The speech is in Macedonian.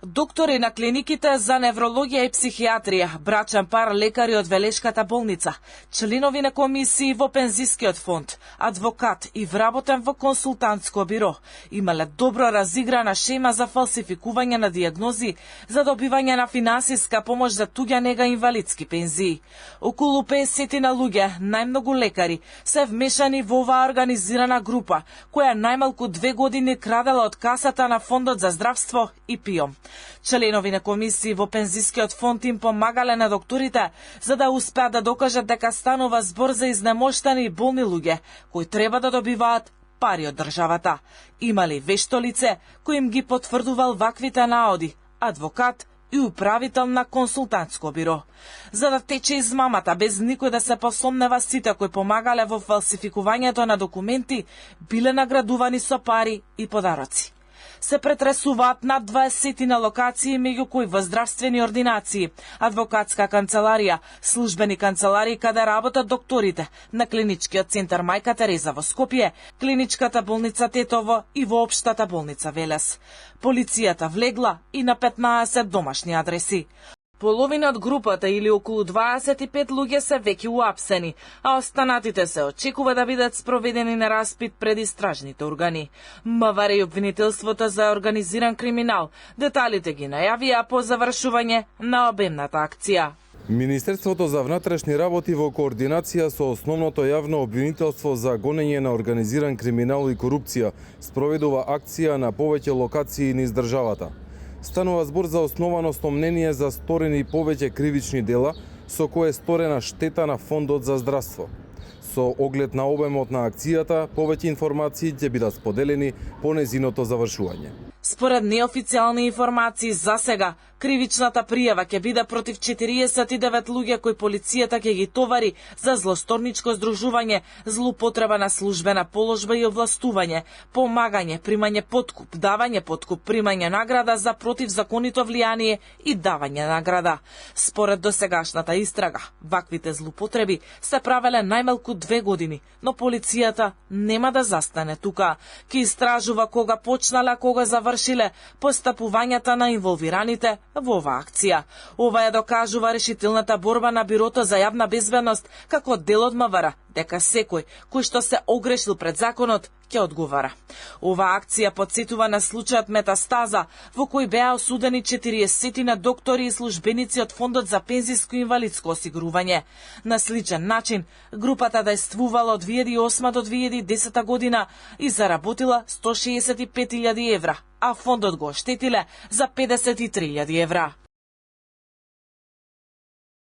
Доктори на клиниките за неврологија и психијатрија, брачен пар лекари од Велешката болница, членови на комисии во пензискиот фонд, адвокат и вработен во консултантско биро, имале добро разиграна шема за фалсификување на дијагнози, за добивање на финансиска помош за туѓа нега инвалидски пензии. Околу 50 на луѓе, најмногу лекари, се вмешани во оваа организирана група, која најмалку 2 години крадела од касата на Фондот за здравство и ПИОМ. Членови на комисии во пензискиот фонд им помагале на докторите за да успеат да докажат дека станува збор за изнемоштени и болни луѓе кои треба да добиваат пари од државата. Имали вешто лице кој им ги потврдувал ваквите наоди, адвокат и управител на консултантско биро. За да тече измамата без никој да се посомнева, сите кои помагале во фалсификувањето на документи биле наградувани со пари и подароци. Се претресуваат над 20 на локации, меѓу кои во здравствени ординации, адвокатска канцеларија, службени канцеларии каде работат докторите, на клиничкиот центар Мајка Тереза во Скопје, клиничката болница Тетово и во општата болница Велес. Полицијата влегла и на 15 домашни адреси. Половина од групата или околу 25 луѓе се веќе уапсени, а останатите се очекува да бидат спроведени на распит пред истражните органи. МВР и обвинителството за организиран криминал деталите ги најавија по завршување на обемната акција. Министерството за внатрешни работи во координација со основното јавно обвинителство за гонење на организиран криминал и корупција спроведува акција на повеќе локации низ државата. Станува збор за основано мнение за сторени повеќе кривични дела со кое сторена штета на Фондот за здравство. Со оглед на обемот на акцијата, повеќе информации ќе бидат споделени по незиното завршување. Според неофицијални информации за сега, кривичната пријава ќе биде против 49 луѓе кои полицијата ќе ги товари за злосторничко здружување, злоупотреба на службена положба и овластување, помагање, примање подкуп, давање подкуп, примање награда за противзаконито влијание и давање награда. Според досегашната истрага, ваквите злоупотреби се правеле најмалку 2 години, но полицијата нема да застане тука. Ќе истражува кога почнале, кога завршиле постапувањата на инволвираните во оваа акција. Ова ја докажува решителната борба на Бирото за јавна безбедност како дел од МВР, дека секој кој што се огрешил пред законот ќе одговара. Оваа акција потсетува на случајот Метастаза, во кој беа осудени 40 на доктори и службеници од Фондот за пензиско и инвалидско осигурување. На сличен начин, групата действувала од 2008 до 2010 година и заработила 165.000 евра, а фондот го оштетиле за 53.000 евра.